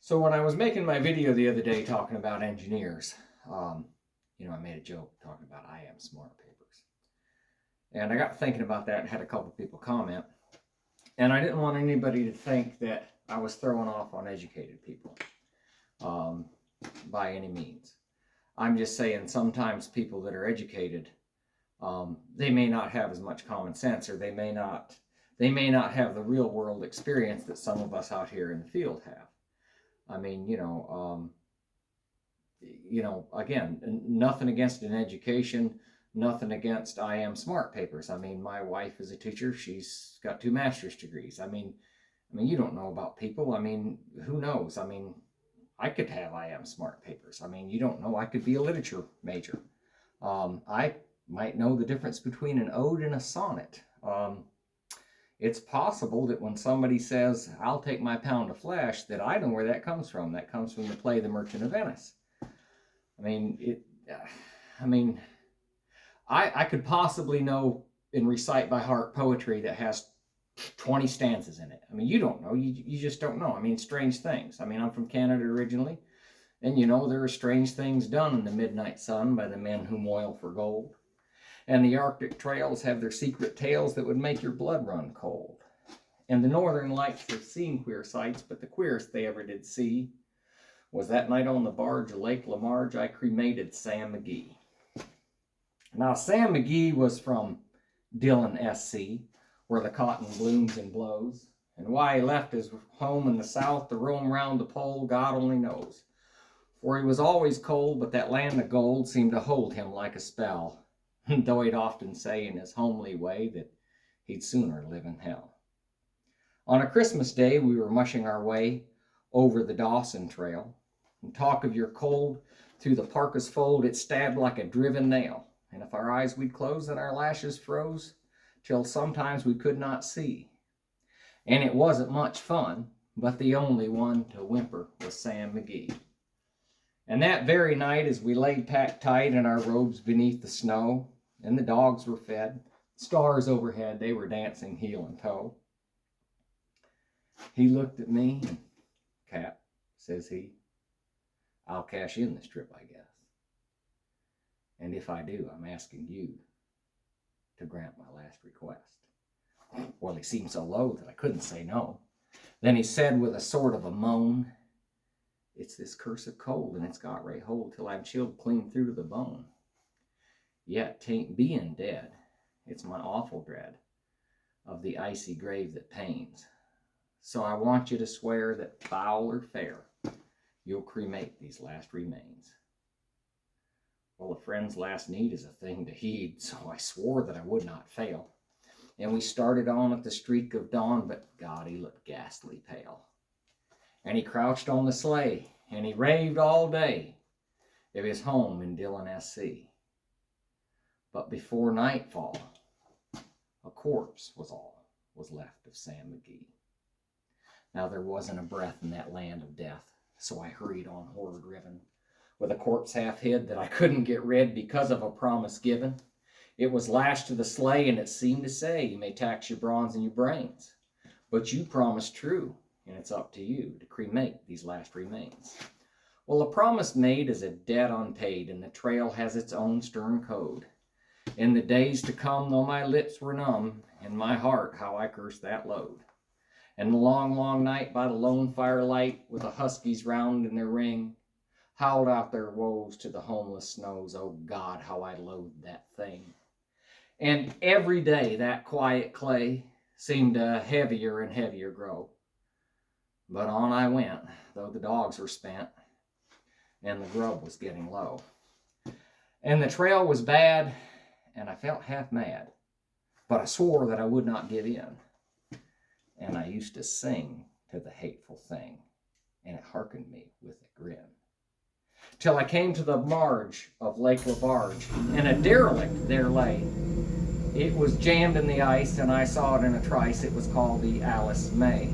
So when I was making my video the other day talking about engineers, I made a joke talking about I am smart papers. And I got thinking about that and had a couple people comment. And I didn't want anybody to think that I was throwing off on educated people by any means. I'm just saying sometimes people that are educated, they may not have as much common sense, or they may not have the real world experience that some of us out here in the field have. I mean, again, nothing against an education, nothing against I am smart papers. I mean, my wife is a teacher. She's got 2 master's degrees. I mean, you don't know about people. I mean, who knows? I mean, I could have I am smart papers. I mean, you don't know. I could be a literature major. I might know the difference between an ode and a sonnet. It's possible that when somebody says, I'll take my pound of flesh, that I know where that comes from. That comes from the play The Merchant of Venice. I could possibly know and recite by heart poetry that has 20 stanzas in it. I mean, you don't know. You just don't know. I mean, strange things. I mean, I'm from Canada originally, and there are strange things done in the midnight sun by the men who moil for gold. And the Arctic trails have their secret tales that would make your blood run cold. And the Northern Lights have seen queer sights, but the queerest they ever did see was that night on the barge of Lake Lamarge I cremated Sam McGee. Now, Sam McGee was from Dillon, SC, where the cotton blooms and blows. And why he left his home in the South to roam round the pole, God only knows. For he was always cold, but that land of gold seemed to hold him like a spell. Though he'd often say in his homely way that he'd sooner live in hell. On a Christmas day, we were mushing our way over the Dawson Trail. And talk of your cold through the parka's fold, it stabbed like a driven nail. And if our eyes we'd close, then our lashes froze, till sometimes we could not see. And it wasn't much fun, but the only one to whimper was Sam McGee. And that very night, as we laid packed tight in our robes beneath the snow, and the dogs were fed, stars overhead, they were dancing heel and toe. He looked at me, and, Cap, says he, I'll cash in this trip, I guess. And if I do, I'm asking you to grant my last request. Well, he seemed so low that I couldn't say no. Then he said with a sort of a moan, it's this cursed cold, and it's got right hold till I'm chilled clean through to the bone. Yet 'tain't being dead, it's my awful dread of the icy grave that pains. So I want you to swear that foul or fair, you'll cremate these last remains. Well, a friend's last need is a thing to heed, so I swore that I would not fail. And we started on at the streak of dawn, but God, he looked ghastly pale. And he crouched on the sleigh, and he raved all day of his home in Dillon, SC. But before nightfall, a corpse was left of Sam McGee. Now there wasn't a breath in that land of death, so I hurried on horror-driven, with a corpse half hid that I couldn't get rid because of a promise given. It was lashed to the sleigh, and it seemed to say, you may tax your bronze and your brains, but you promised true, and it's up to you to cremate these last remains. Well, a promise made is a debt unpaid, and the trail has its own stern code. In the days to come, though my lips were numb, in my heart how I cursed that load. And the long, long night by the lone firelight, with the huskies round in their ring, howled out their woes to the homeless snows. Oh God, how I loathed that thing. And every day that quiet clay seemed to heavier and heavier grow. But on I went, though the dogs were spent, and the grub was getting low. And the trail was bad, and I felt half mad, but I swore that I would not give in. And I used to sing to the hateful thing, and it hearkened me with a grin. Till I came to the marge of Lake Labarge, and a derelict there lay. It was jammed in the ice, and I saw it in a trice. It was called the Alice May.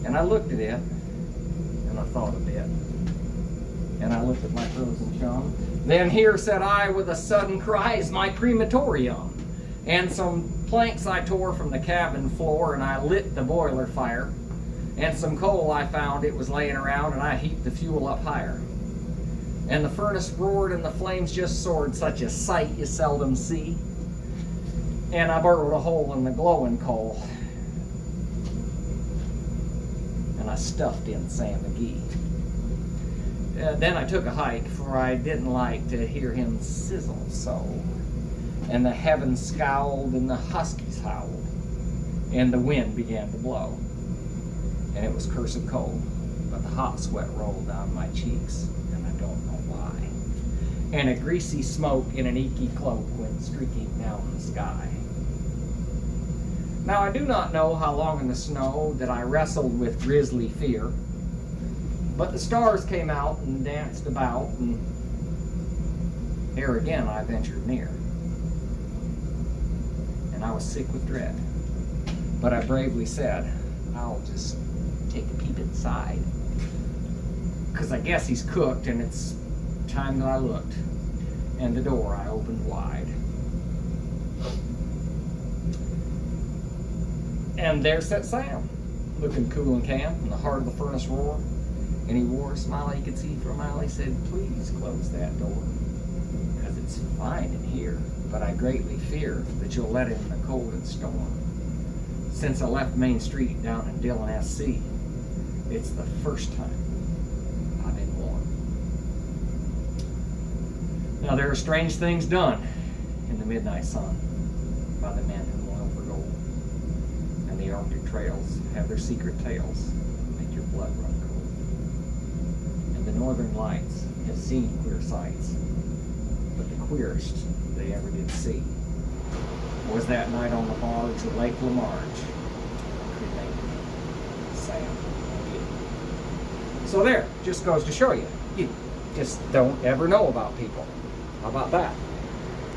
And I looked at it, and I thought a bit. And I looked at my frozen chum. Then here said I with a sudden cry, is my crematorium. And some planks I tore from the cabin floor, and I lit the boiler fire. and some coal I found. It was laying around, and I heaped the fuel up higher. And the furnace roared and the flames just soared, such a sight you seldom see. And I burrowed a hole in the glowing coal, and I stuffed in Sam McGee. Then I took a hike, for I didn't like to hear him sizzle so. And the heavens scowled and the huskies howled, and the wind began to blow. And it was cursed cold, but the hot sweat rolled down my cheeks, and I don't know why. And a greasy smoke in an inky cloak went streaking down the sky. Now I do not know how long in the snow that I wrestled with grisly fear, but the stars came out and danced about, and ere again I ventured near. And I was sick with dread, but I bravely said, I'll just take a peep inside, 'cause I guess he's cooked, and it's time that I looked, and the door I opened wide. And there sat Sam, looking cool and calm in the heart of the furnace roar, and he wore a smile you could see for a mile. He said, please close that door, 'cause it's fine in here, but I greatly fear that you'll let in the cold and storm. Since I left Main Street down in Dillon, SC, it's the first time I've been warm. Now there are strange things done in the midnight sun by the men who moil for gold, and the Arctic trails have their secret tales that make your blood run cold. And the northern lights have seen queer sights, but the queerest they ever did see was that night on the barge at Lake Lamarge, cremated Sam McGee. So there, just goes to show you, you just don't ever know about people. How about that?